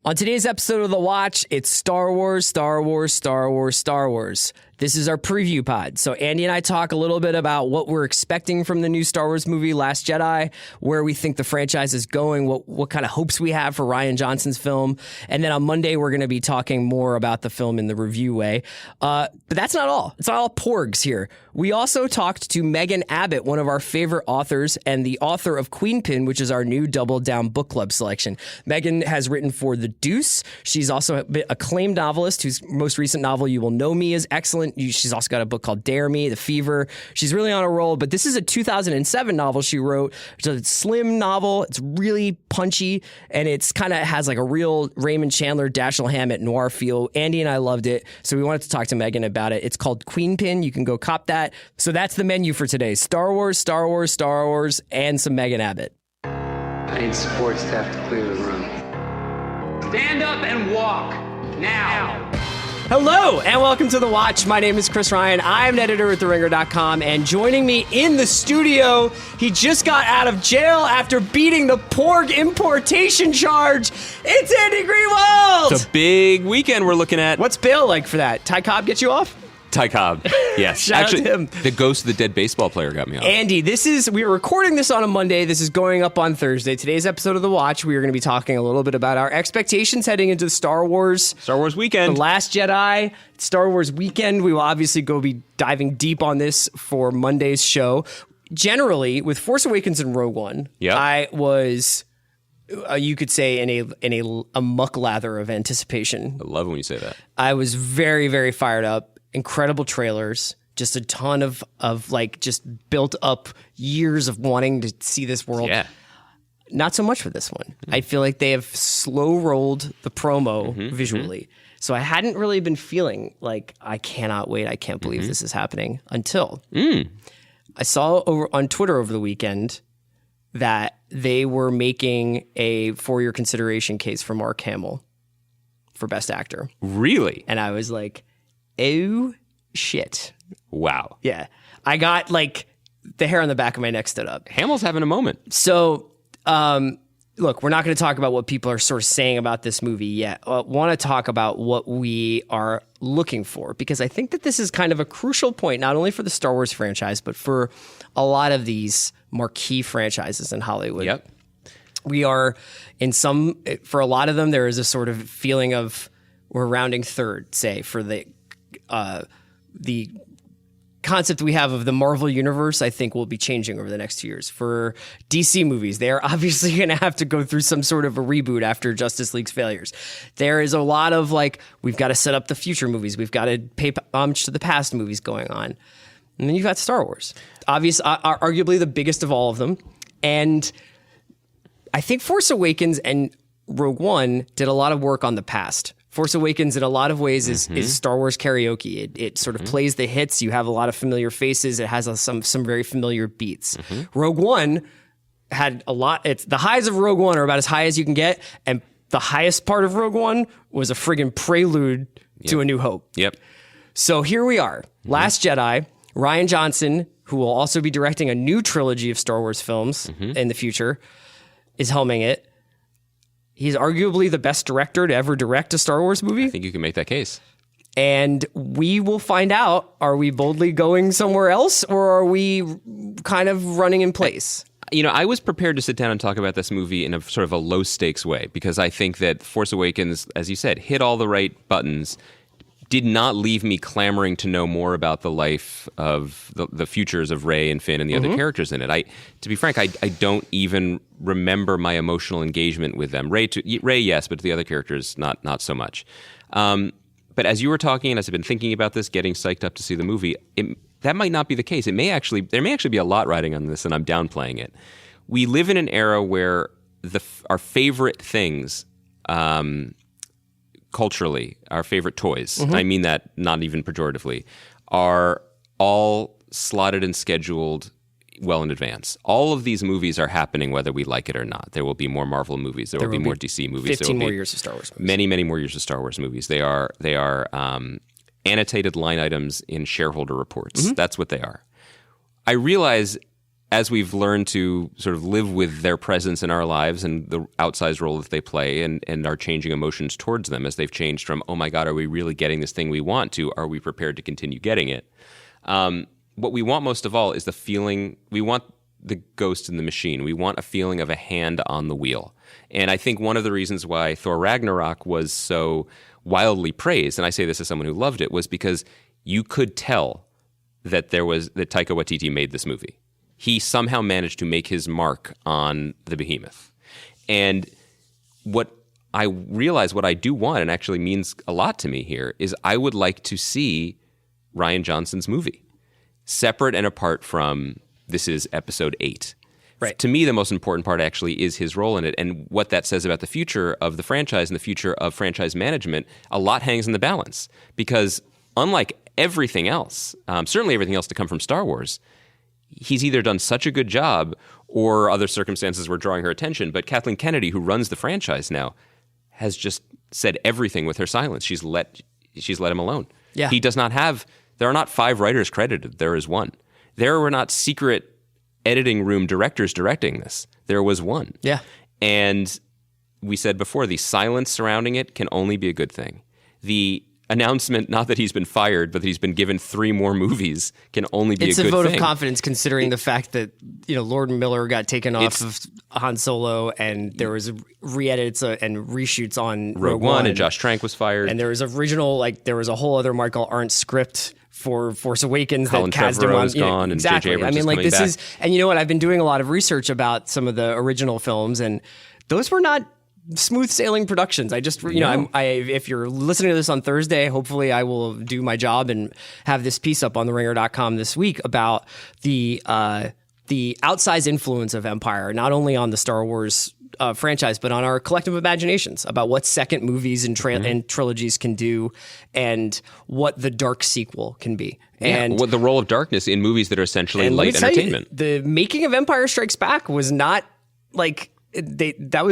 On today's episode of The Watch, it's Star Wars, Star Wars, Star Wars, Star Wars. This is our preview pod. So Andy and I talk a little bit about what we're expecting from the new Star Wars movie, Last Jedi, where we think the franchise is going, what kind of hopes we have for Rian Johnson's film. And then on Monday, we're going to be talking more about the film in the review way. But that's not all. It's not all porgs here. We also talked to Megan Abbott, one of our favorite authors, and the author of Queenpin, which is our new Double Down book club selection. Megan has written for The Deuce. She's also an acclaimed novelist whose most recent novel, You Will Know Me, is excellent. She's also got a book called Dare Me, The Fever. She's really on a roll, but this is a 2007 novel she wrote. It's a slim novel. It's really punchy, and it's kind of has like a real Raymond Chandler, Dashiell Hammett noir feel. Andy and I loved it, so we wanted to talk to Megan about it. It's called Queenpin. You can go cop that. So that's the menu for today. Star Wars, Star Wars, Star Wars, and some Megan Abbott. I need support staff to clear the room. Stand up and walk, now. Hello, and welcome to The Watch. My name is Chris Ryan. I'm an editor at TheRinger.com, and joining me in the studio, he just got out of jail after beating the Porg importation charge. It's Andy Greenwald! It's a big weekend we're looking at. What's bail like for that? Ty Cobb get you off? Ty Cobb, yes. Shout Actually, out to him. The ghost of the dead baseball player got me off. Andy, we are recording this on a Monday. This is going up on Thursday. Today's episode of The Watch, we are going to be talking a little bit about our expectations heading into the Star Wars weekend. The Last Jedi, Star Wars weekend. We will obviously be diving deep on this for Monday's show. Generally, with Force Awakens and Rogue One, Yep. I was... you could say in a muck lather of anticipation. I love when you say that. I was very, very fired up. Incredible trailers, just a ton of like just built up years of wanting to see this world. Yeah. Not so much for this one. I feel like they have slow rolled the promo visually. So I hadn't really been feeling like I cannot wait. I can't believe this is happening until I saw over on Twitter over the weekend that they were making a for-year consideration case for Mark Hamill for Best Actor. Really? And I was like, oh, shit. Wow. Yeah. I got like the hair on the back of my neck stood up. Hamill's having a moment. So, look, we're not going to talk about what people are sort of saying about this movie yet. I want to talk about what we are looking for, because I think that this is kind of a crucial point, not only for the Star Wars franchise, but for a lot of these marquee franchises in Hollywood. Yep. We are for a lot of them, there is a sort of feeling of we're rounding third, say, for the concept we have of the Marvel Universe. I think will be changing over the next 2 years. For DC movies, they are obviously going to have to go through some sort of a reboot after Justice League's failures. There is a lot of like, we've got to set up the future movies. We've got to pay homage to the past movies going on. And then you've got Star Wars, arguably the biggest of all of them. And I think Force Awakens and Rogue One did a lot of work on the past. Force Awakens, in a lot of ways, is Star Wars karaoke. It sort of plays the hits. You have a lot of familiar faces. It has some very familiar beats. Rogue One had a lot. The highs of Rogue One are about as high as you can get, and the highest part of Rogue One was a friggin' prelude to A New Hope. Yep. So here we are. Last Jedi. Rian Johnson, who will also be directing a new trilogy of Star Wars films in the future, is helming it. He's arguably the best director to ever direct a Star Wars movie. I think you can make that case. And we will find out, are we boldly going somewhere else, or are we kind of running in place? You know, I was prepared to sit down and talk about this movie in a sort of a low-stakes way, because I think that Force Awakens, as you said, hit all the right buttons, did not leave me clamoring to know more about the life of the futures of Rey and Finn and the other characters in it. To be frank, I don't even remember my emotional engagement with them. Rey, yes, but the other characters, not so much. But as you were talking, and as I've been thinking about this, getting psyched up to see the movie, that might not be the case. There may actually be a lot riding on this, and I'm downplaying it. We live in an era where our favorite things, culturally, our favorite toys, I mean that not even pejoratively, are all slotted and scheduled well in advance. All of these movies are happening whether we like it or not. There will be more Marvel movies. There will be more DC movies. 15 more years of Star Wars movies. Many, many more years of Star Wars movies. They are annotated line items in shareholder reports. That's what they are. I realize as we've learned to sort of live with their presence in our lives and the outsized role that they play and our changing emotions towards them as they've changed from, oh my God, are we really getting this thing we want, to are we prepared to continue getting it? What we want most of all is the feeling, we want the ghost in the machine. We want a feeling of a hand on the wheel. And I think one of the reasons why Thor Ragnarok was so wildly praised, and I say this as someone who loved it, was because you could tell that that Taika Waititi made this movie. He somehow managed to make his mark on the behemoth. And what I realize, what I do want, and actually means a lot to me here, is I would like to see Rian Johnson's movie, separate and apart from this is episode 8. Right. To me, the most important part actually is his role in it, and what that says about the future of the franchise and the future of franchise management. A lot hangs in the balance, because unlike everything else, certainly everything else to come from Star Wars, he's either done such a good job or other circumstances were drawing her attention. But Kathleen Kennedy, who runs the franchise now, has just said everything with her silence. She's let him alone. Yeah. He does not have, there are not 5 writers credited. There is 1. There were not secret editing room directors directing this. There was 1. Yeah. And we said before, the silence surrounding it can only be a good thing. The announcement, not that he's been fired, but that he's been given 3 more movies, can only be a good thing. It's a vote of confidence, considering the fact that Lord Miller got taken off of Han Solo, and there was re-edits and reshoots on Rogue One, and Josh Trank was fired, and there was there was a whole other Michael Arndt script for Force Awakens Colin that cast him on. is gone, and exactly. J.J. Abrams I mean, like, this back. is, and you know what? I've been doing a lot of research about some of the original films, and those were not smooth sailing productions. I just, if you're listening to this on Thursday, hopefully I will do my job and have this piece up on theringer.com this week about the outsized influence of Empire, not only on the Star Wars franchise, but on our collective imaginations about what second movies and trilogies can do, and what the dark sequel can be. And what the role of darkness in movies that are essentially light entertainment. The making of Empire Strikes Back was not like, it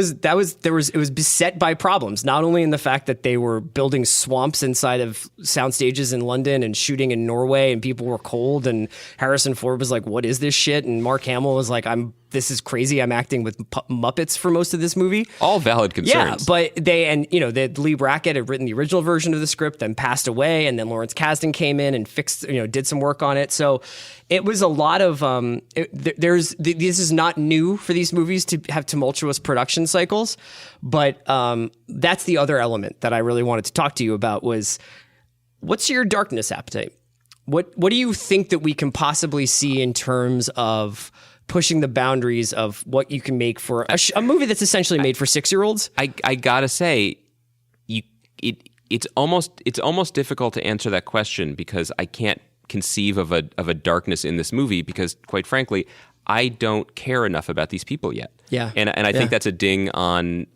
was beset by problems, not only in the fact that they were building swamps inside of sound stages in London and shooting in Norway, and people were cold, and Harrison Ford was like, what is this shit? And Mark Hamill was like, this is crazy. I'm acting with Muppets for most of this movie. All valid concerns. Yeah, but Lee Brackett had written the original version of the script, then passed away, and then Lawrence Kasdan came in and fixed, did some work on it. So it was a lot of, this is not new for these movies to have tumultuous production cycles, but that's the other element that I really wanted to talk to you about was, what's your darkness appetite? What do you think that we can possibly see in terms of pushing the boundaries of what you can make for a movie that's essentially made for 6-year-olds? I gotta say, it's almost difficult to answer that question, because I can't conceive of a darkness in this movie, because quite frankly, I don't care enough about these people yet. Yeah, and I think that's a ding on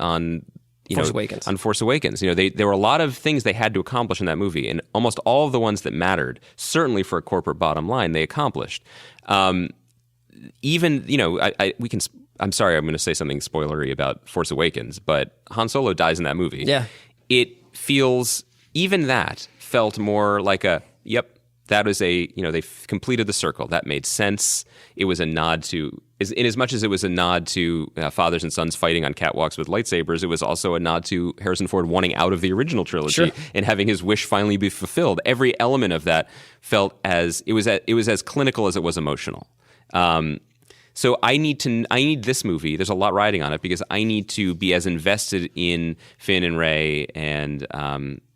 Force Awakens. On Force Awakens. There were a lot of things they had to accomplish in that movie, and almost all of the ones that mattered, certainly for a corporate bottom line, they accomplished. I'm sorry, I'm going to say something spoilery about Force Awakens, but Han Solo dies in that movie. Yeah. It feels, even that felt more like that was they've completed the circle. That made sense. It was a nod to, in as much as it was a nod to fathers and sons fighting on catwalks with lightsabers, it was also a nod to Harrison Ford wanting out of the original trilogy and having his wish finally be fulfilled. Every element of that felt it was as clinical as it was emotional. So I need this movie. There's a lot riding on it, because I need to be as invested in Finn and Rey and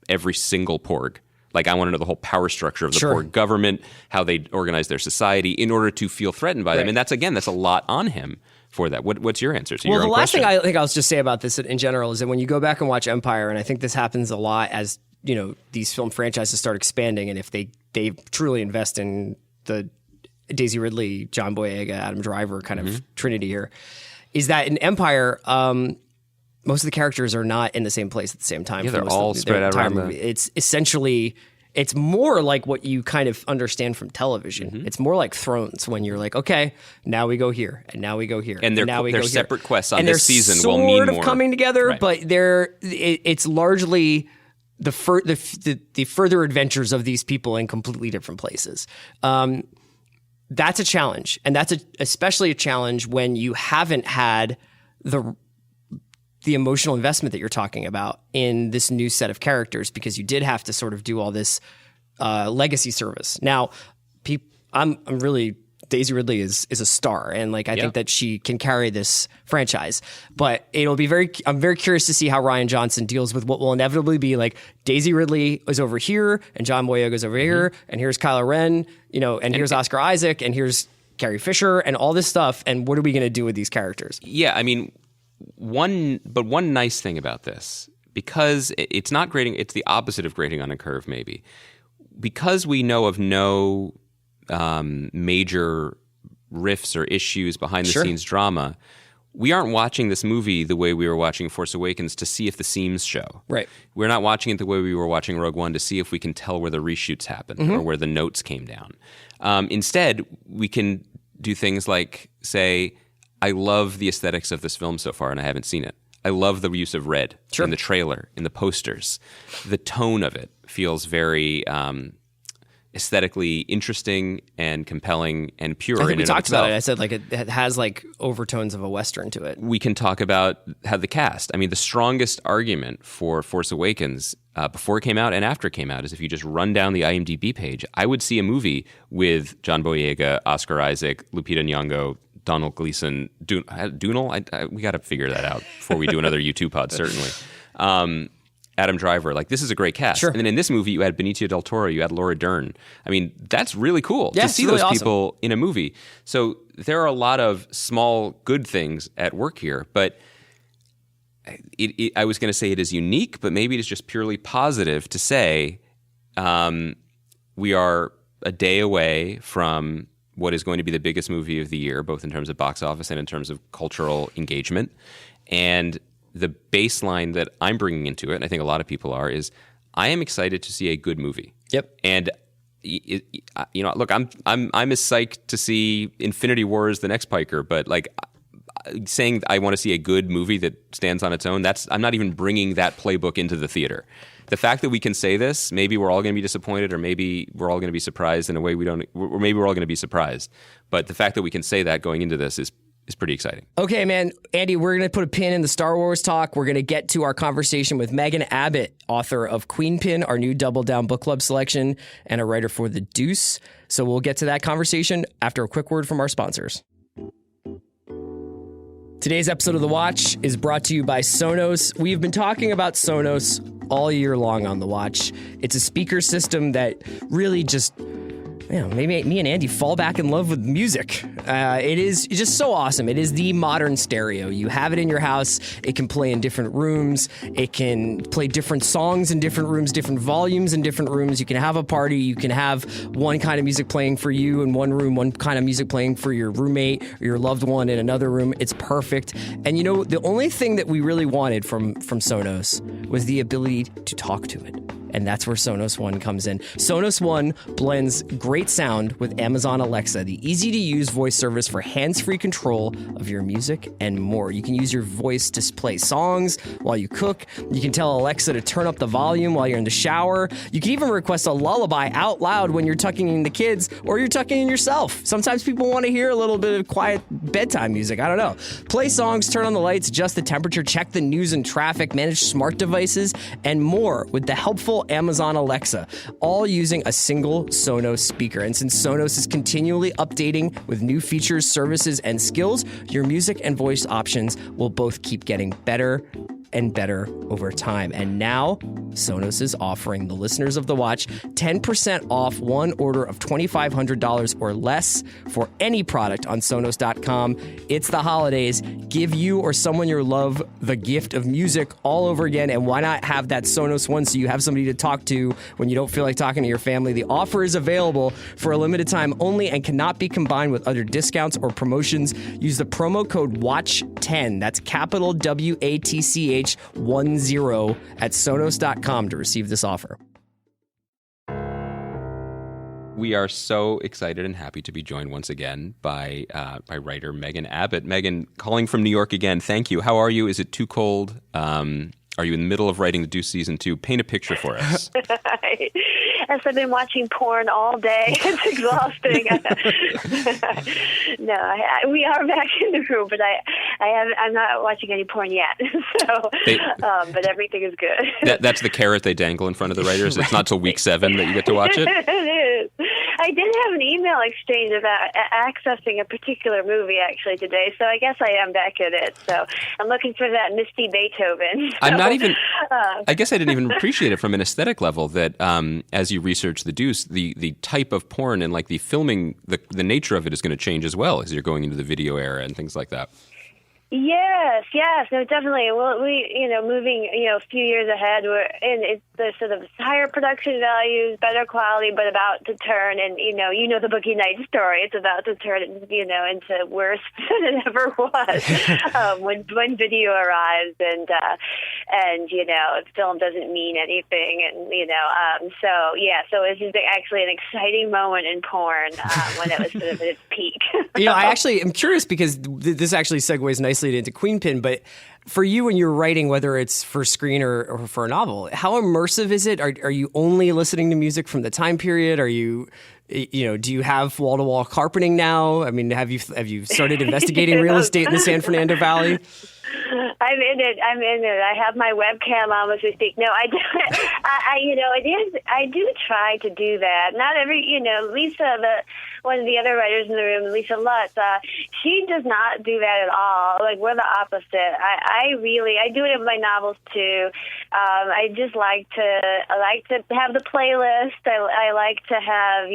every single Porg. Like, I want to know the whole power structure of the Porg government, how they organize their society, in order to feel threatened by them. And that's a lot on him for that. What's your answer to your own question? Well, the last thing I think I'll just say about this in general is that when you go back and watch Empire, and I think this happens a lot as these film franchises start expanding, and if they truly invest in the Daisy Ridley, John Boyega, Adam Driver kind of trinity here, is that in Empire, most of the characters are not in the same place at the same time. Yeah, they're all spread out around the... It's essentially, it's more like what you kind of understand from television. Mm-hmm. It's more like Thrones, when you're like, okay, now we go here, and now we go here, and they're separate quests on and this season will mean more. Sort of coming together, but it's largely the further adventures of these people in completely different places. that's a challenge. And that's especially a challenge when you haven't had the emotional investment that you're talking about in this new set of characters, because you did have to sort of do all this legacy service. Now, I'm really, Daisy Ridley is a star, and like I think that she can carry this franchise. But I'm very curious to see how Rian Johnson deals with what will inevitably be like Daisy Ridley is over here, and John Boyega's over here, and here's Kylo Ren, and here's Oscar Isaac, and here's Carrie Fisher, and all this stuff. And what are we going to do with these characters? Yeah, I mean, one nice thing about this, because it's not grading, it's the opposite of grading on a curve, maybe, because we know of no major riffs or issues behind the scenes drama. We aren't watching this movie the way we were watching Force Awakens to see if the seams show. Right. We're not watching it the way we were watching Rogue One to see if we can tell where the reshoots happened or where the notes came down. Instead, we can do things like say, I love the aesthetics of this film so far, and I haven't seen it. I love the use of red in the trailer, in the posters. The tone of it feels very aesthetically interesting and compelling and pure. I think we talked about it. I said like it has like overtones of a Western to it. We can talk about how the cast. I mean, the strongest argument for Force Awakens before it came out and after it came out is if you just run down the IMDb page, I would see a movie with John Boyega, Oscar Isaac, Lupita Nyong'o, Donald Gleason, Doonal. We got to figure that out before we do another YouTube pod, certainly. Adam Driver, like this is a great cast. Sure. And then in this movie, you had Benicio del Toro, you had Laura Dern. I mean, that's really cool to see really those awesome. people in a movie. So there are a lot of small good things at work here, but I was going to say it is unique, but maybe it is just purely positive to say we are a day away from what is going to be the biggest movie of the year, both in terms of box office and in terms of cultural engagement. And the baseline that I'm bringing into it, and I think a lot of people are, is I am excited to see a good movie. Yep. And look, I'm as psyched to see Infinity War as the next Piker, but like saying I want to see a good movie that stands on its own, I'm not even bringing that playbook into the theater. The fact that we can say this, maybe we're all going to be disappointed, or maybe we're all going to be surprised in a way we don't, or maybe we're all going to be surprised. But the fact that we can say that going into this is pretty exciting. Okay, man. Andy, we're going to put a pin in the Star Wars talk. We're going to get to our conversation with Megan Abbott, author of Queenpin, our new Double Down Book Club selection, and a writer for The Deuce. So we'll get to that conversation after a quick word from our sponsors. Today's episode of The Watch is brought to you by Sonos. We've been talking about Sonos all year long on The Watch. It's a speaker system that really just maybe me and Andy fall back in love with music. It is just so awesome. It is the modern stereo. You have it in your house. It can play in different rooms. It can play different songs in different rooms, different volumes in different rooms. You can have a party. You can have one kind of music playing for you in one room, one kind of music playing for your roommate or your loved one in another room. It's perfect. And the only thing that we really wanted from Sonos was the ability to talk to it. And that's where Sonos One comes in. Sonos One blends great sound with Amazon Alexa, the easy-to-use voice service for hands-free control of your music and more. You can use your voice to play songs while you cook. You can tell Alexa to turn up the volume while you're in the shower. You can even request a lullaby out loud when you're tucking in the kids or you're tucking in yourself. Sometimes people want to hear a little bit of quiet bedtime music. I don't know. Play songs, turn on the lights, adjust the temperature, check the news and traffic, manage smart devices, and more with the helpful Amazon Alexa, all using a single Sonos speaker. And since Sonos is continually updating with new features, services, and skills, your music and voice options will both keep getting better and better over time. And now, Sonos is offering the listeners of The Watch 10% off one order of $2,500 or less for any product on Sonos.com. It's the holidays. Give you or someone you love the gift of music all over again. And why not have that Sonos One so you have somebody to talk to when you don't feel like talking to your family? The offer is available for a limited time only and cannot be combined with other discounts or promotions. Use the promo code WATCH10. That's capital WATCH10 at Sonos.com to receive this offer. We are so excited and happy to be joined once again by writer Megan Abbott. Megan, calling from New York again, thank you. How are you? Is it too cold? Are you in the middle of writing The Deuce Season 2? Paint a picture for us. Yes, I've been watching porn all day. It's exhausting. No, we are back in the room, but I'm not watching any porn yet. So, but everything is good. That's the carrot they dangle in front of the writers. It's not till week 7 that you get to watch it. It is. I did have an email exchange about accessing a particular movie actually today, so I guess I am back in it. So I'm looking for that Misty Beethoven. I'm not even. I guess I didn't even appreciate it from an aesthetic level. That as you research the Deuce, the type of porn and like the filming, the nature of it is going to change as well as you're going into the video era and things like that. Yes, no, definitely. Well, we, moving, a few years ahead, it's the sort of higher production values, better quality, but about to turn, and the Boogie Nights story. It's about to turn, into worse than it ever was when video arrives, and film doesn't mean anything, and so it's just actually an exciting moment in porn when it was sort of at its peak. I actually am curious because this actually segues nicely into Queenpin, but for you when you're writing, whether it's for screen or for a novel, how immersive is it? Are you only listening to music from the time period? Are you, do you have wall-to-wall carpeting now? I mean, have you started investigating real estate in the San Fernando Valley? I'm in it. I have my webcam on as we speak. No, I do. I do try to do that. Not every, Lisa, one of the other writers in the room, Lisa Lutz, she does not do that at all. Like, we're the opposite. I do it in my novels too. I just like to have the playlist. I like to have,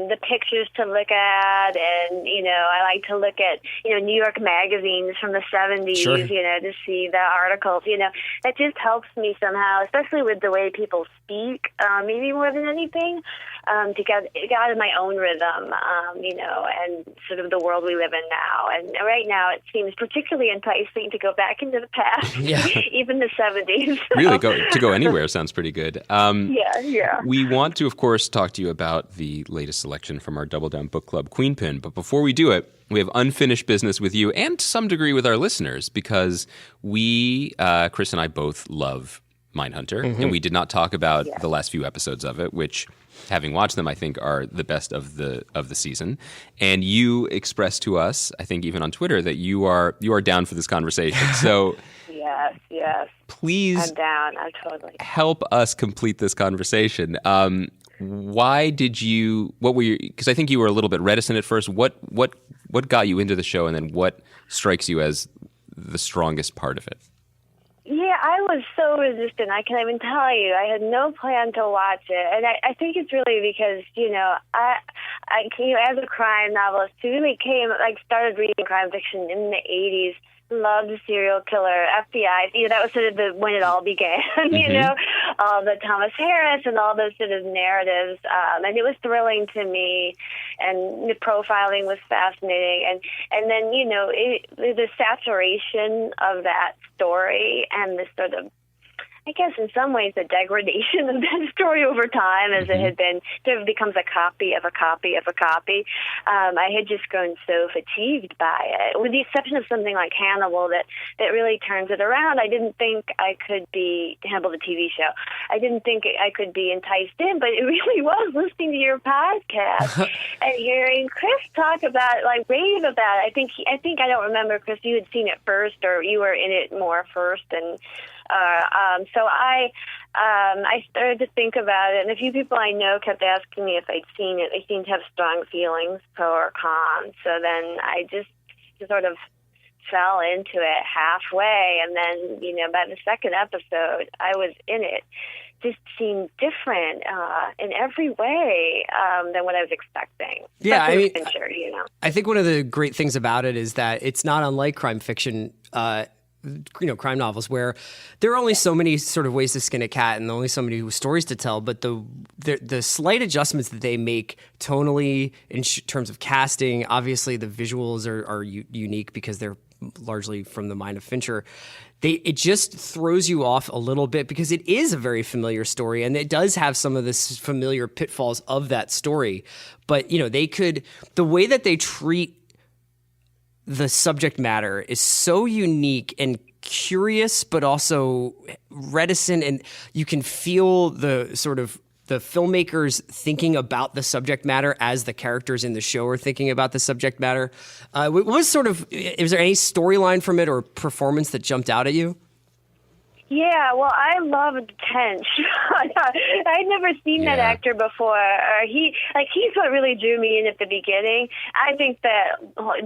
the pictures to look at, and, I like to look at, New York magazines from the 70s, sure. To see the articles, it just helps me somehow, especially with the way people speak, maybe more than anything, to get out of my own rhythm, and sort of the world we live in now. And right now it seems particularly enticing to go back into the past, even the 70s. So. Really, to go anywhere sounds pretty good. Yeah. We want to, of course, talk to you about the latest selection from our Double Down Book Club, Queenpin. But before we do it, we have unfinished business with you and to some degree with our listeners because we, Chris and I both love Mindhunter, and we did not talk about the last few episodes of it, which, having watched them, I think are the best of the season. And you expressed to us, I think even on Twitter, that you are down for this conversation. So yes. Please, I'm down. I'm totally help us complete this conversation. Why did you? What were you? Because I think you were a little bit reticent at first. What got you into the show, and then what strikes you as the strongest part of it? Yeah, I was so resistant. I can't even tell you. I had no plan to watch it, and I think it's really because I as a crime novelist who really started reading crime fiction in the 80s. Loved the serial killer, FBI. That was sort of when it all began. The Thomas Harris and all those sort of narratives, and it was thrilling to me. And the profiling was fascinating. And then the saturation of that story and the sort of, I guess in some ways, the degradation of that story over time as it had been, sort of becomes a copy of a copy of a copy. I had just grown so fatigued by it, with the exception of something like Hannibal that really turns it around. I didn't think I could be, Hannibal the TV show, I didn't think I could be enticed in, but it really was listening to your podcast and hearing Chris talk about it, rave about it. I think I don't remember, Chris, you had seen it first, or you were in it more first, and so I started to think about it, and a few people I know kept asking me if I'd seen it. They seemed to have strong feelings, pro or con. So then I just sort of fell into it halfway, and then, by the second episode, I was in it. Just seemed different in every way than what I was expecting. Yeah, I mean, Fincher, I think one of the great things about it is that it's not unlike crime fiction. Crime novels where there are only so many sort of ways to skin a cat and only so many stories to tell, but the slight adjustments that they make tonally in terms of casting, obviously the visuals are unique because they're largely from the mind of Fincher. It just throws you off a little bit because it is a very familiar story and it does have some of this familiar pitfalls of that story. But, the way that they treat the subject matter is so unique and curious, but also reticent, and you can feel the sort of the filmmakers thinking about the subject matter as the characters in the show are thinking about the subject matter. What was sort of, is there any storyline from it or performance that jumped out at you? Yeah, well, I loved Tench. I'd never seen that actor before. He's what really drew me in at the beginning. I think that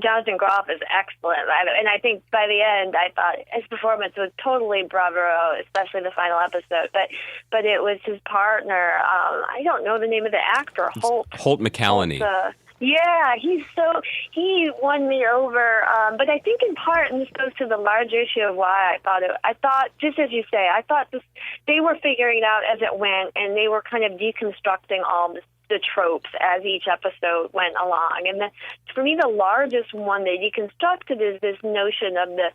Jonathan Groff is excellent, and I think by the end, I thought his performance was totally bravuro, especially the final episode. But it was his partner. I don't know the name of the actor. Holt McCallany. Yeah, he won me over, but I think in part, and this goes to the larger issue of why I thought, just as you say, I thought they were figuring it out as it went, and they were kind of deconstructing all the tropes as each episode went along. And for me, the largest one they deconstructed is this notion of the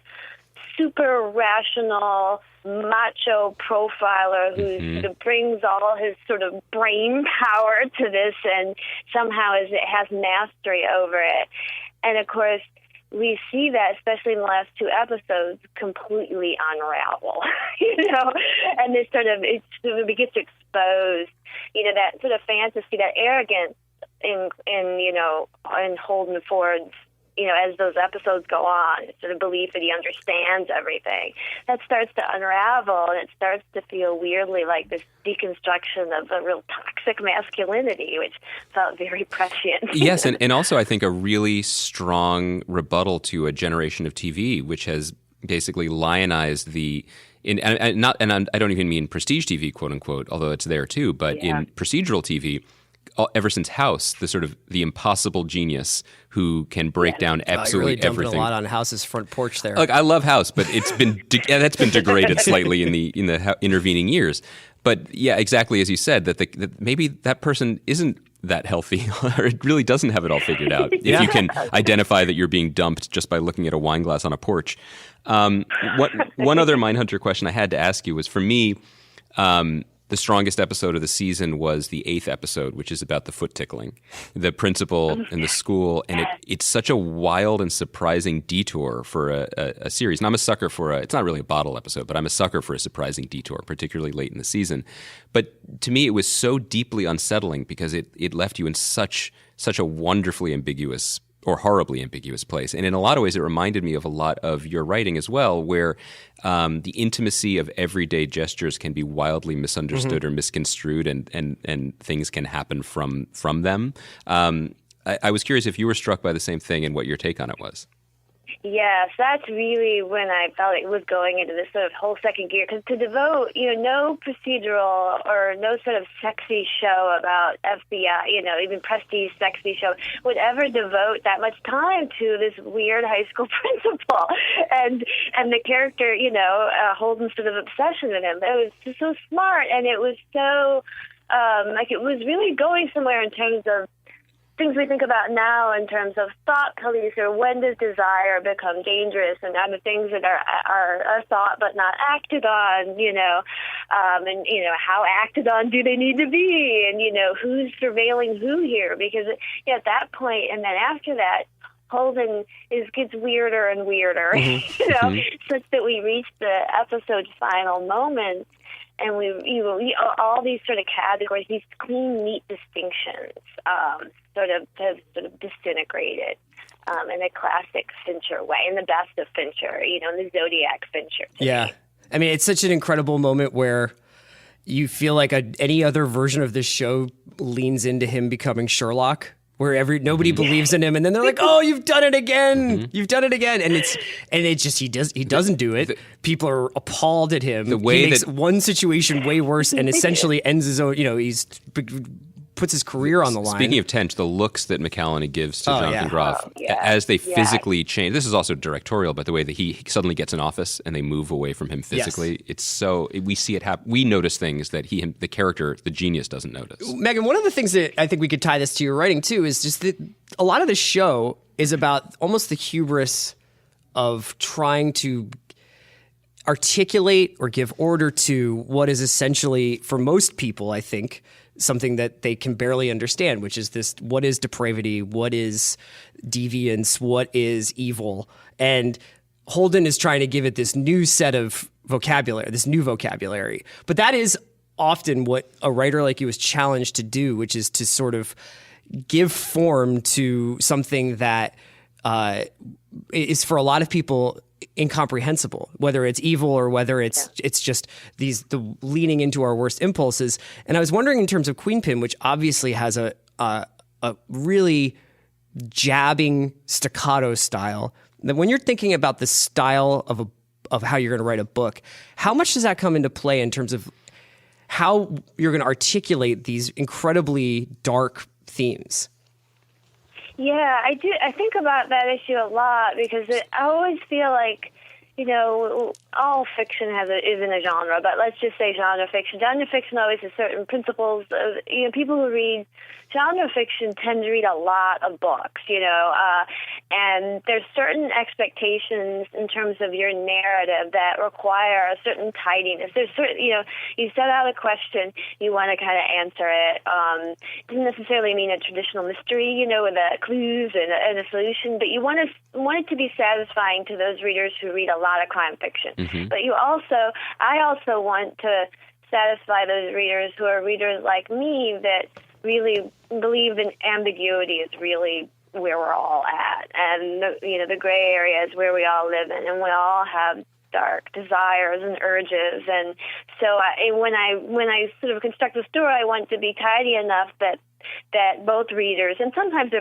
super rational macho profiler who sort of brings all his sort of brain power to this and somehow has mastery over it. And of course, we see that, especially in the last two episodes, completely unravel, and this sort of, it gets exposed, that sort of fantasy, that arrogance in Holden Ford's, as those episodes go on, it's sort of belief that he understands everything. That starts to unravel, and it starts to feel weirdly like this deconstruction of a real toxic masculinity, which felt very prescient. Yes, and also I think a really strong rebuttal to a generation of TV, which has basically lionized and I don't even mean prestige TV, quote unquote, although it's there too, but in procedural TV, ever since House, the impossible genius who can break down absolutely really everything. A lot on House's front porch there. Look, I love House, but it's been that's been degraded slightly in the intervening years. But yeah, exactly as you said, that maybe that person isn't that healthy, or it really doesn't have it all figured out. If you can identify that you're being dumped just by looking at a wine glass on a porch. One other Mindhunter question I had to ask you was, for me, the strongest episode of the season was the 8th episode, which is about the foot tickling, the principal and the school. And it's such a wild and surprising detour for a series. And I'm a sucker for it's not really a bottle episode, but I'm a sucker for a surprising detour, particularly late in the season. But to me, it was so deeply unsettling because it left you in such a wonderfully ambiguous or horribly ambiguous place. And in a lot of ways, it reminded me of a lot of your writing as well, where the intimacy of everyday gestures can be wildly misunderstood or misconstrued, and things can happen from them. I was curious if you were struck by the same thing and what your take on it was. Yes, that's really when I felt it was going into this sort of whole second gear. Because to devote, no procedural or no sort of sexy show about FBI, even prestige sexy show would ever devote that much time to this weird high school principal and the character, Holden's sort of obsession with him. It was just so smart, and it was so it was really going somewhere in terms of things we think about now in terms of thought police, or when does desire become dangerous, and other things that are thought but not acted on, and how acted on do they need to be, and who's surveilling who here, because at that point, and then after that, Holden gets weirder and weirder, such that we reach the episode's final moment. And we all these sort of categories, these clean, neat distinctions, sort of disintegrated in a classic Fincher way, in the best of Fincher, in the Zodiac Fincher. Yeah, I mean, it's such an incredible moment where you feel like any other version of this show leans into him becoming Sherlock, where nobody believes in him, and then they're like, "Oh, you've done it again! You've done it again!" And it's just he doesn't do it. People are appalled at him. The way he makes one situation way worse, and essentially ends his own. He's puts his career on the line. Speaking of Tench, the looks that McCallany gives to Jonathan Groff as they physically change. This is also directorial, but the way that he suddenly gets in office and they move away from him physically, it's so we see it happen. We notice things that the character, the genius, doesn't notice. Megan, one of the things that I think we could tie this to your writing too is just that a lot of the show is about almost the hubris of trying to articulate or give order to what is essentially, for most people, I think, something that they can barely understand, which is this: what is depravity, what is deviance, what is evil. And Holden is trying to give it this new set of vocabulary, this new vocabulary. But that is often what a writer like you is challenged to do, which is to sort of give form to something that is for a lot of people incomprehensible, whether it's evil or whether it's just the leaning into our worst impulses. And I was wondering, in terms of Queenpin, which obviously has a really jabbing staccato style, that when you're thinking about the style of how you're going to write a book, how much does that come into play in terms of how you're going to articulate these incredibly dark themes? Yeah, I do. I think about that issue a lot because I always feel like, all fiction isn't a genre, but let's just say genre fiction. Genre fiction always has certain principles. People who read genre fiction tend to read a lot of books, and there's certain expectations in terms of your narrative that require a certain tidiness. There's certain, you set out a question, you want to kind of answer it. Doesn't necessarily mean a traditional mystery, with the clues and a solution, but you want it to be satisfying to those readers who read a lot of crime fiction. Mm-hmm. But I also want to satisfy those readers who are readers like me that really believe in ambiguity is really where we're all at, and the gray area is where we all live in, and we all have dark desires and urges. And so when I sort of construct a story, I want to be tidy enough that both readers, and sometimes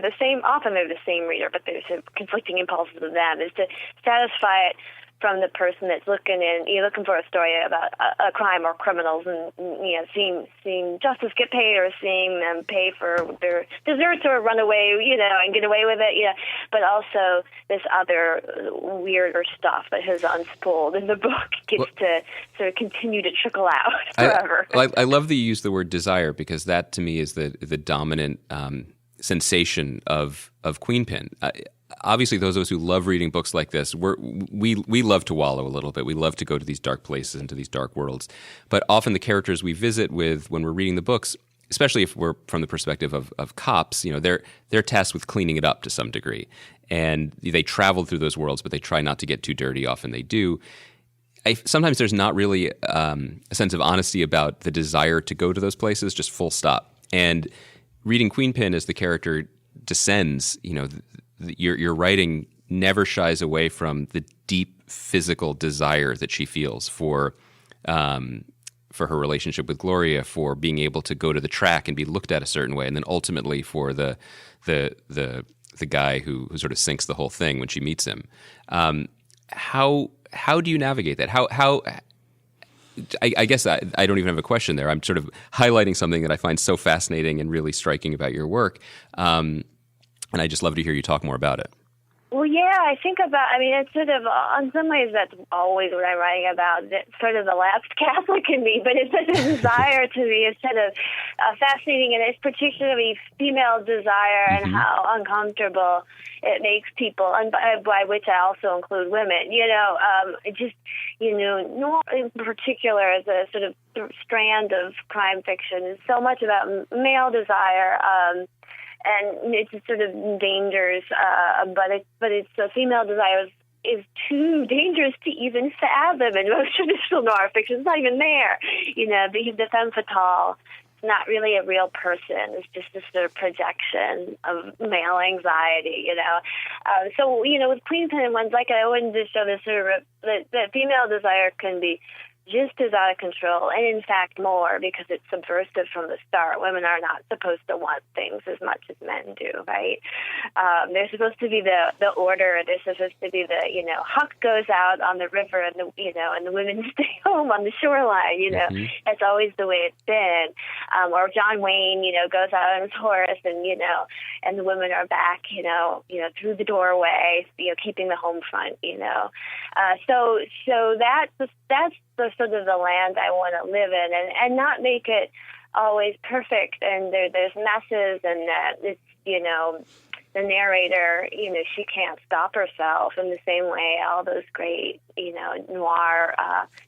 often they're the same reader, but there's conflicting impulses of them, is to satisfy it from the person that's looking for a story about a crime or criminals, and seeing justice get paid, or seeing them pay for their deserts or run away, and get away with it, but also this other weirder stuff that has unspooled in the book gets to sort of continue to trickle out forever. I love that you use the word desire, because that to me is the dominant sensation of Queenpin. Obviously, those of us who love reading books like this, we love to wallow a little bit. We love to go to these dark places, into these dark worlds. But often the characters we visit with when we're reading the books, especially if we're from the perspective of cops, they're tasked with cleaning it up to some degree. And they travel through those worlds, but they try not to get too dirty. Often they do. Sometimes there's not really a sense of honesty about the desire to go to those places, just full stop. And reading Queenpin as the character descends, your writing never shies away from the deep physical desire that she feels for her relationship with Gloria, for being able to go to the track and be looked at a certain way, and then ultimately for the guy who sort of sinks the whole thing when she meets him. How do you navigate that? I guess I don't even have a question there. I'm sort of highlighting something that I find so fascinating and really striking about your work. And I just love to hear you talk more about it. Well, yeah, I think it's sort of, in some ways, that's always what I'm writing about, sort of the lapsed Catholic in me, but it's such a desire to me. It's sort of fascinating, and it's particularly female desire and how uncomfortable it makes people, and by which I also include women. Noir in particular as a sort of strand of crime fiction is so much about male desire, and it's sort of dangers, but it's female desire is too dangerous to even fathom in most traditional noir fiction. It's not even there. The femme fatale is not really a real person. It's just a sort of projection of male anxiety, So, with Queenpin ones, like I wanted to show this sort of that female desire can be just as out of control, and in fact more, because it's subversive from the start. Women are not supposed to want things as much as men do, right? They're supposed to be the order. They're supposed to be the, Huck goes out on the river, and the women stay home on the shoreline. That's always the way it's been. Or John Wayne, goes out on his horse, and and the women are back, through the doorway, keeping the home front. So that's the sort of the land I want to live in, and not make it always perfect. And there's messes, and it's the narrator, she can't stop herself in the same way all those great noir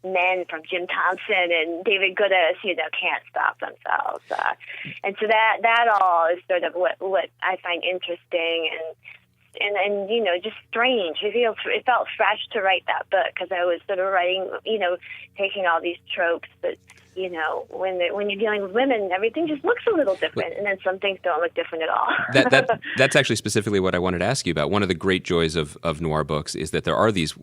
men from Jim Thompson and David Goodis can't stop themselves. And so that all is sort of what I find interesting and just strange. It felt fresh to write that book, because I was sort of writing, taking all these tropes that when you're dealing with women, everything just looks a little different, and then some things don't look different at all. That's actually specifically what I wanted to ask you about. One of the great joys of noir books is that there are these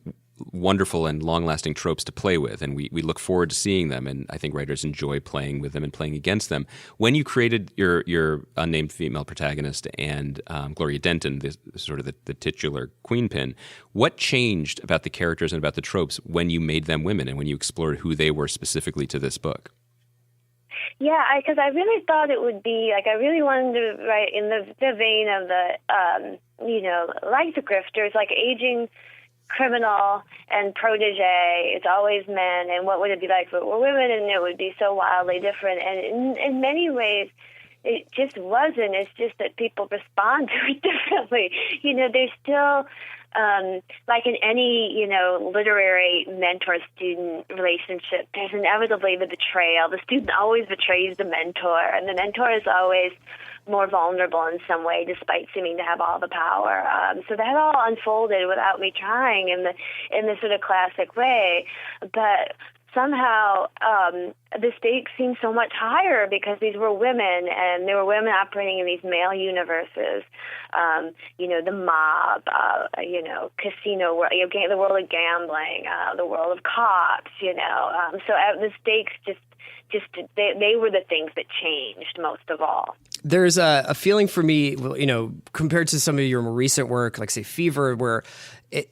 wonderful and long-lasting tropes to play with, and we look forward to seeing them, and I think writers enjoy playing with them and playing against them. When you created your unnamed female protagonist and Gloria Denton, the titular Queenpin, what changed about the characters and about the tropes when you made them women and when you explored who they were specifically to this book? Yeah, because I really thought it would be, I really wanted to write in the vein of like the grifters, like aging criminal and protege. It's always men, and what would it be like if it were women? And it would be so wildly different. And in many ways, it just wasn't. It's just that people respond to it differently. There's still, like in any, literary mentor-student relationship, there's inevitably the betrayal. The student always betrays the mentor, and the mentor is always more vulnerable in some way, despite seeming to have all the power. So that all unfolded without me trying in the sort of classic way. But somehow the stakes seemed so much higher because these were women, and there were women operating in these male universes. The mob, casino world, the world of gambling, the world of cops. So the stakes they were the things that changed most of all. There's a feeling for me, compared to some of your more recent work, like say Fever, where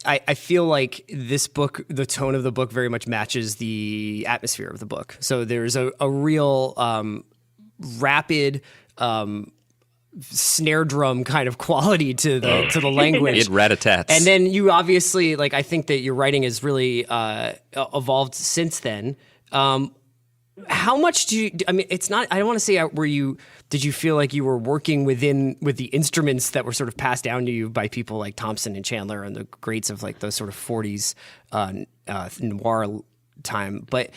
I feel like this book, the tone of the book very much matches the atmosphere of the book. So there's a real rapid snare drum kind of quality to the language. It rat-a-tats. And then you obviously, I think that your writing has really evolved since then. How much it's not, I don't want to say did you feel like you were working with the instruments that were sort of passed down to you by people like Thompson and Chandler and the greats of those sort of 40s noir time, but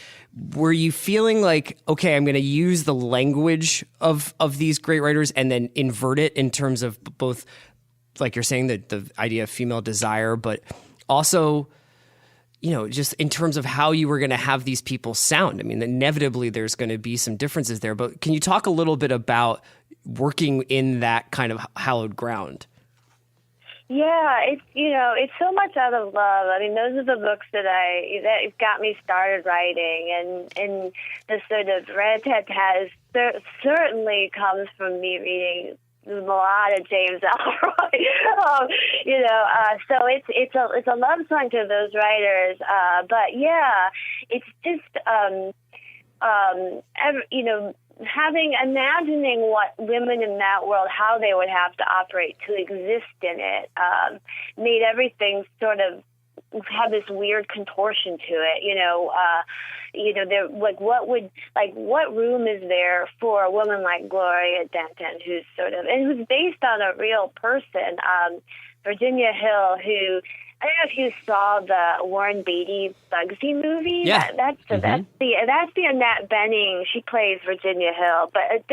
were you feeling like, okay, I'm going to use the language of these great writers and then invert it in terms of both, like you're saying, the idea of female desire, but also just in terms of how you were going to have these people sound? I mean, inevitably there's going to be some differences there, but can you talk a little bit about working in that kind of hallowed ground? Yeah, it's so much out of love. I mean, those are the books that got me started writing, and the sort of rat-tat-tat certainly comes from me reading a lot of James Ellroy, so it's a love song to those writers. But yeah, it's just imagining what women in that world, how they would have to operate to exist in it, made everything sort of have this weird contortion to it. There, what room is there for a woman like Gloria Denton, who's who's based on a real person, Virginia Hill, who, I don't know if you saw the Warren Beatty Bugsy movie. Yeah, that's the Annette Bening. She plays Virginia Hill, but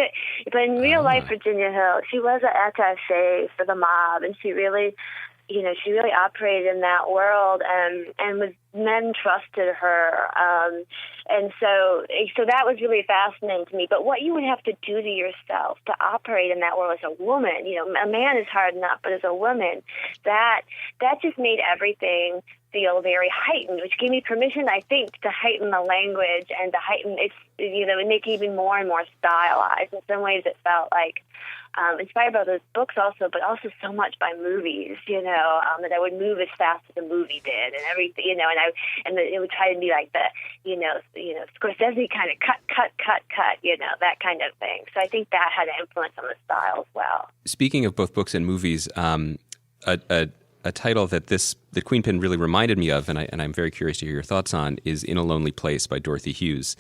in real life, Virginia Hill, she was an attaché for the mob, and she really operated in that world, and men trusted her, and so that was really fascinating to me. But what you would have to do to yourself to operate in that world as a woman, a man is hard enough, but as a woman, that just made everything feel very heightened, which gave me permission, I think, to heighten the language and to heighten it, make it even more and more stylized. In some ways, it felt like inspired by those books also, but also so much by movies, that I would move as fast as a movie did, and everything, and it would try to be like the, Scorsese kind of cut, that kind of thing. So I think that had an influence on the style as well. Speaking of both books and movies, a title that Queenpin really reminded me of, and I'm very curious to hear your thoughts on, is In a Lonely Place by Dorothy Hughes,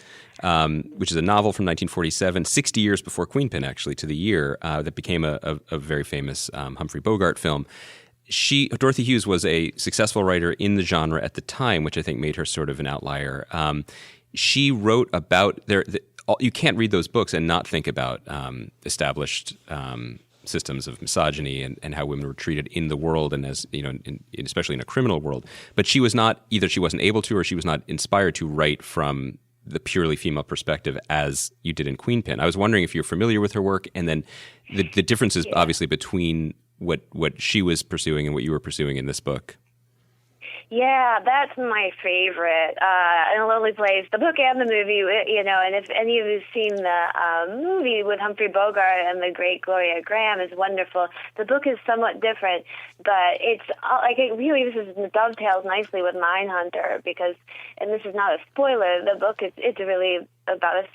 which is a novel from 1947, 60 years before Queenpin, actually, to the year, that became a very famous Humphrey Bogart film. Dorothy Hughes was a successful writer in the genre at the time, which I think made her sort of an outlier. She wrote about you can't read those books and not think about established systems of misogyny and how women were treated in the world, and as especially in a criminal world. But she was not, either she wasn't able to or she was not inspired to write from the purely female perspective as you did in Queenpin. I was wondering if you're familiar with her work, and then the differences obviously between what she was pursuing and what you were pursuing in this book. Yeah, that's my favorite. In A Lonely Place, the book and the movie, and if any of you have seen the movie with Humphrey Bogart and the great Gloria Graham is wonderful. The book is somewhat different, but it's this dovetails nicely with Mindhunter because, and this is not a spoiler, the book it's really about a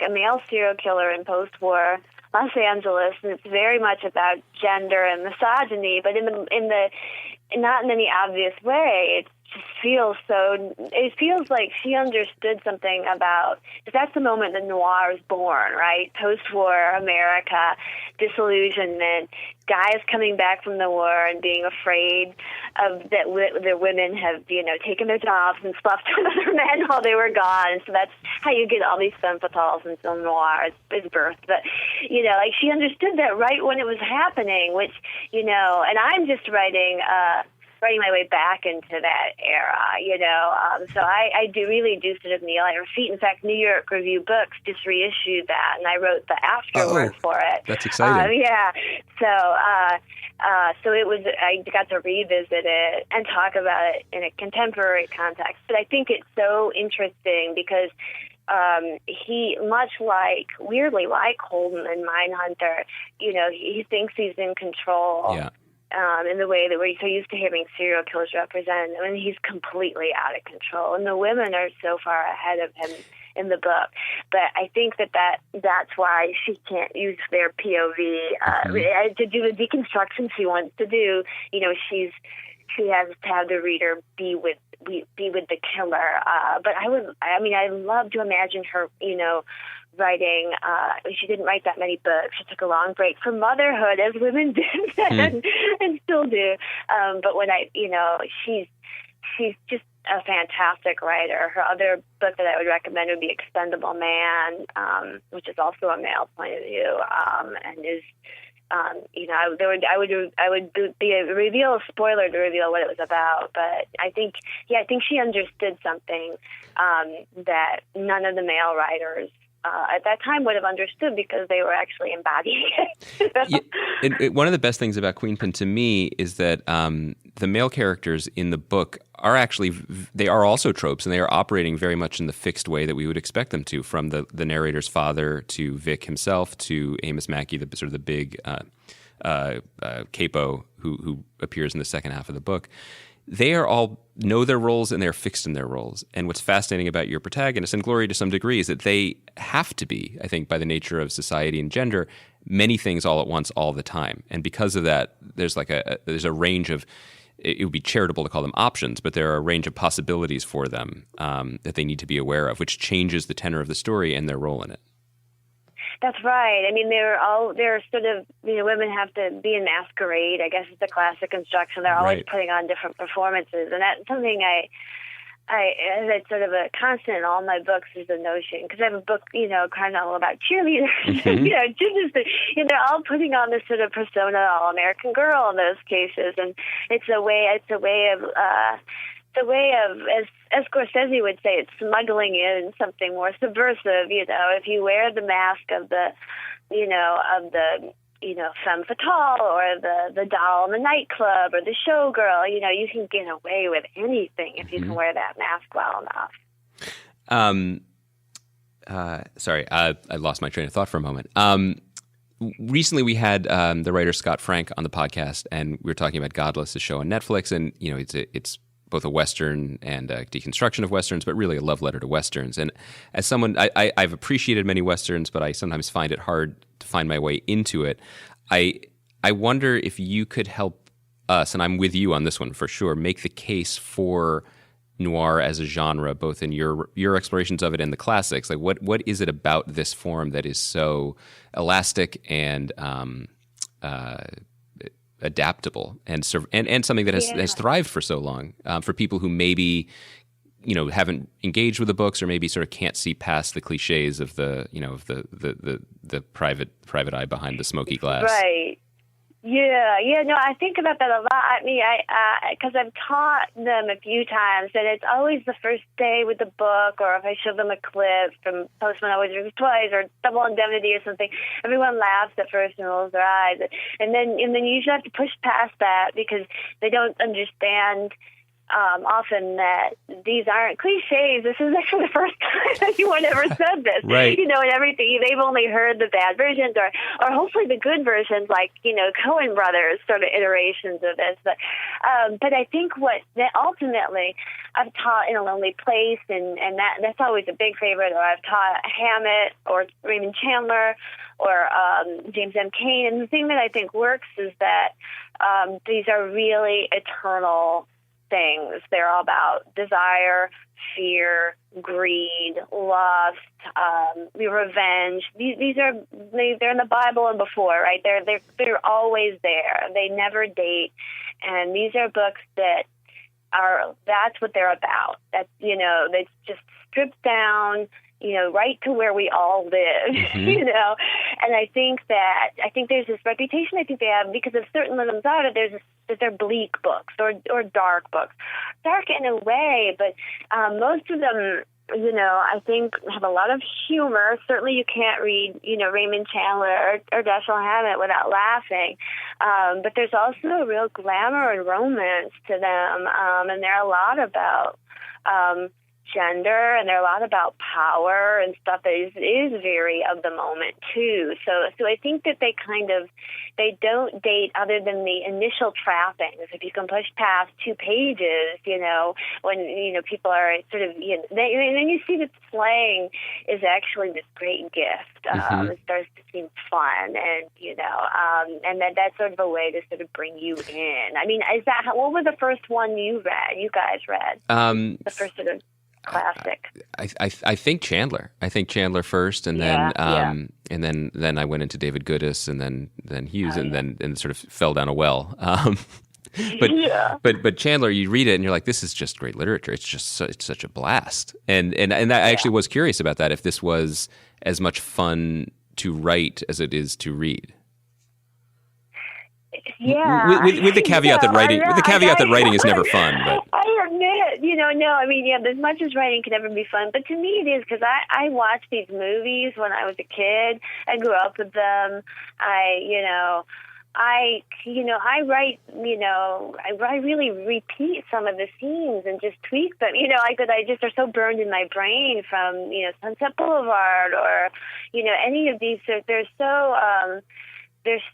male serial killer in post-war Los Angeles, and it's very much about gender and misogyny, but in the not in any obvious way. It feels like she understood something about, that's the moment that noir is born, right? Post-war America, disillusionment, guys coming back from the war and being afraid of that their women have, taken their jobs and slept with other men while they were gone. And so that's how you get all these femme fatales in film noir is birth. But, she understood that right when it was happening, which, and I'm just writing my way back into that era, so I do sort of kneel at her feet. In fact, New York Review Books just reissued that, and I wrote the afterword for it. That's exciting. So it was, I got to revisit it and talk about it in a contemporary context. But I think it's so interesting because he, weirdly like Holden and Mindhunter, he thinks he's in control. Yeah. In the way that we're so used to hearing serial killers represented, and he's completely out of control. And the women are so far ahead of him in the book. But I think that's why she can't use their POV to do the deconstruction she wants to do. She has to have the reader be with the killer. But I love to imagine her, writing, she didn't write that many books. She took a long break from motherhood, as women did and still do. But when she's just a fantastic writer. Her other book that I would recommend would be Expendable Man, which is also a male point of view, and is. I would be a spoiler to reveal what it was about, but I think she understood something that none of the male writers at that time would have understood because they were actually embodying it. One of the best things about Queenpin to me is that the male characters in the book they are also tropes, and they are operating very much in the fixed way that we would expect them to, from the narrator's father to Vic himself to Amos Mackey, the sort of the big capo who appears in the second half of the book. They are all know their roles and they're fixed in their roles. And what's fascinating about your protagonists, and Gloria to some degree, is that they have to be, I think, by the nature of society and gender, many things all at once all the time. And because of that, there's a range of, it would be charitable to call them options, but there are a range of possibilities for them that they need to be aware of, which changes the tenor of the story and their role in it. That's right. I mean, they're sort of, women have to be in masquerade. I guess it's the classic construction. They're always putting on different performances. And that's something it's sort of a constant in all my books is the notion, because I have a book, kind of all about cheerleaders, they're all putting on this sort of persona, all-American girl in those cases. And it's a way of, as Scorsese would say, it's smuggling in something more subversive. If you wear the mask of the femme fatale or the doll in the nightclub or the showgirl, you can get away with anything if you can wear that mask well enough. Sorry, I lost my train of thought for a moment. Recently, we had the writer Scott Frank on the podcast, and we were talking about Godless, the show on Netflix, and it's both a Western and a deconstruction of Westerns, but really a love letter to Westerns. And as someone, I've appreciated many Westerns, but I sometimes find it hard to find my way into it. I wonder if you could help us, and I'm with you on this one for sure, make the case for noir as a genre, both in your explorations of it and the classics. Like, what is it about this form that is so elastic and adaptable and something that has thrived for so long for people who maybe haven't engaged with the books, or maybe sort of can't see past the cliches of the private eye behind the smoky glass. Right. No, I think about that a lot. I mean, because I've taught them a few times, and it's always the first day with the book, or if I show them a clip from Postman Always Rings Twice or Double Indemnity or something, everyone laughs at first and rolls their eyes, and then you usually have to push past that because they don't understand often that these aren't cliches. This is actually the first time anyone ever said this. Right. And everything. They've only heard the bad versions or hopefully the good versions, like, Coen Brothers sort of iterations of this. But I think that ultimately I've taught In a Lonely Place, and that's always a big favorite, or I've taught Hammett or Raymond Chandler or James M. Cain. And the thing that I think works is that these are really eternal things. They're all about desire, fear, greed, lust, revenge. They're in the Bible and before, right? They're always there. They never date, and these are books that's what they're about. That's that's just stripped down, right to where we all live, Mm-hmm. And I think there's this reputation I think they have because of certain of them that they're bleak books or dark books. Dark in a way, but most of them, I think have a lot of humor. Certainly you can't read, Raymond Chandler or Dashiell Hammett without laughing. But there's also a real glamour and romance to them. And they're a lot about gender, and they're a lot about power and stuff that is very of the moment too. So I think that they don't date other than the initial trappings. If you can push past 2 pages, when people are sort of, and then you see that slang is actually this great gift. It starts to seem fun, and and that's sort of a way to sort of bring you in. I mean, what was the first one you guys read? The first sort of classic. I think Chandler. I think Chandler first, and then and then I went into David Goodis, and then Hughes, and then sort of fell down a well. But Chandler, you read it and you're like, this is just great literature. It's just it's such a blast. And I actually was curious about that, if this was as much fun to write as it is to read. Yeah, with the caveat that writing that writing is never fun. But I admit, as much as writing can never be fun, but to me it is, because I watched these movies when I was a kid. I grew up with them. I write, I really repeat some of the scenes and just tweak them, because I just are so burned in my brain from, Sunset Boulevard or, any of these. They're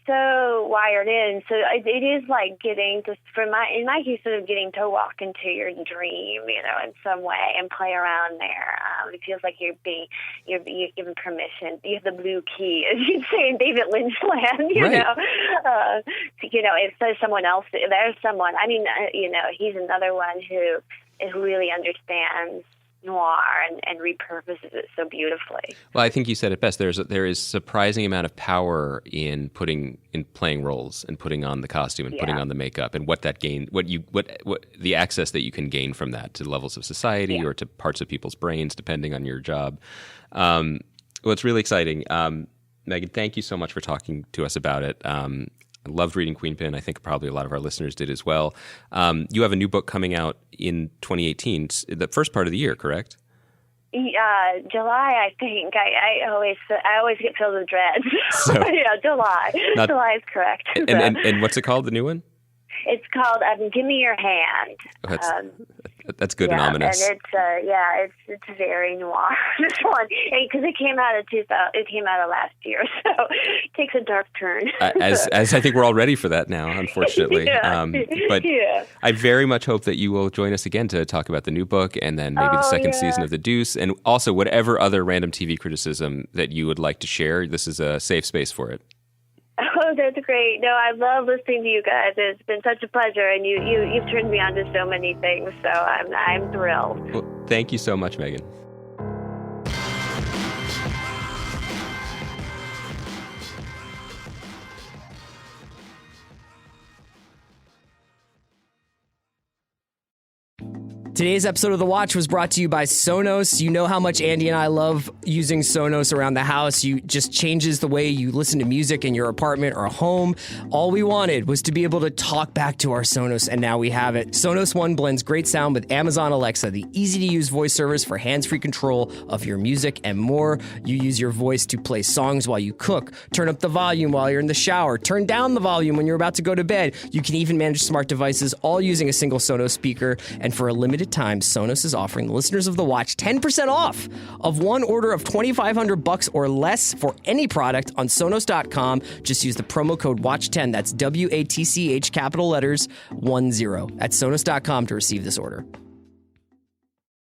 so wired in. So it is like getting to, in my case, sort of getting to walk into your dream, in some way and play around there. It feels like you're given permission. You have the blue key, as you'd say in David Lynch land, if there's someone else, there's someone, he's another one who really understands noir and repurposes it so beautifully. Well, I think you said it best. There is surprising amount of power in playing roles and putting on the costume and putting on the makeup, and what the access that you can gain from that to levels of society or to parts of people's brains, depending on your job. Well, it's really exciting. Megan, thank you so much for talking to us about it. I loved reading Queenpin. I think probably a lot of our listeners did as well. You have a new book coming out in 2018, the first part of the year, correct? July, I think. I always get filled with dread. So, July. July is correct. And what's it called, the new one? It's called Give Me Your Hand. That's good and ominous. And it's very noir. This one, because it came out of last year, so it takes a dark turn. As I think we're all ready for that now, unfortunately. But I very much hope that you will join us again to talk about the new book, and then maybe the second season of The Deuce, and also whatever other random TV criticism that you would like to share. This is a safe space for it. Oh, that's great. No, I love listening to you guys. It's been such a pleasure, and you've turned me on to so many things, so I'm thrilled. Well, thank you so much, Megan. Today's episode of The Watch was brought to you by Sonos. You know how much Andy and I love using Sonos around the house. You just changes the way you listen to music in your apartment or home. All we wanted was to be able to talk back to our Sonos, and now we have it. Sonos One blends great sound with Amazon Alexa, the easy-to-use voice service for hands-free control of your music and more. You use your voice to play songs while you cook, turn up the volume while you're in the shower, turn down the volume when you're about to go to bed. You can even manage smart devices all using a single Sonos speaker, and for a limited time, Sonos is offering the listeners of The Watch 10% off of one order of $2,500 or less for any product on Sonos.com. Just use the promo code WATCH10. That's WATCH capital letters 10 at Sonos.com to receive this order.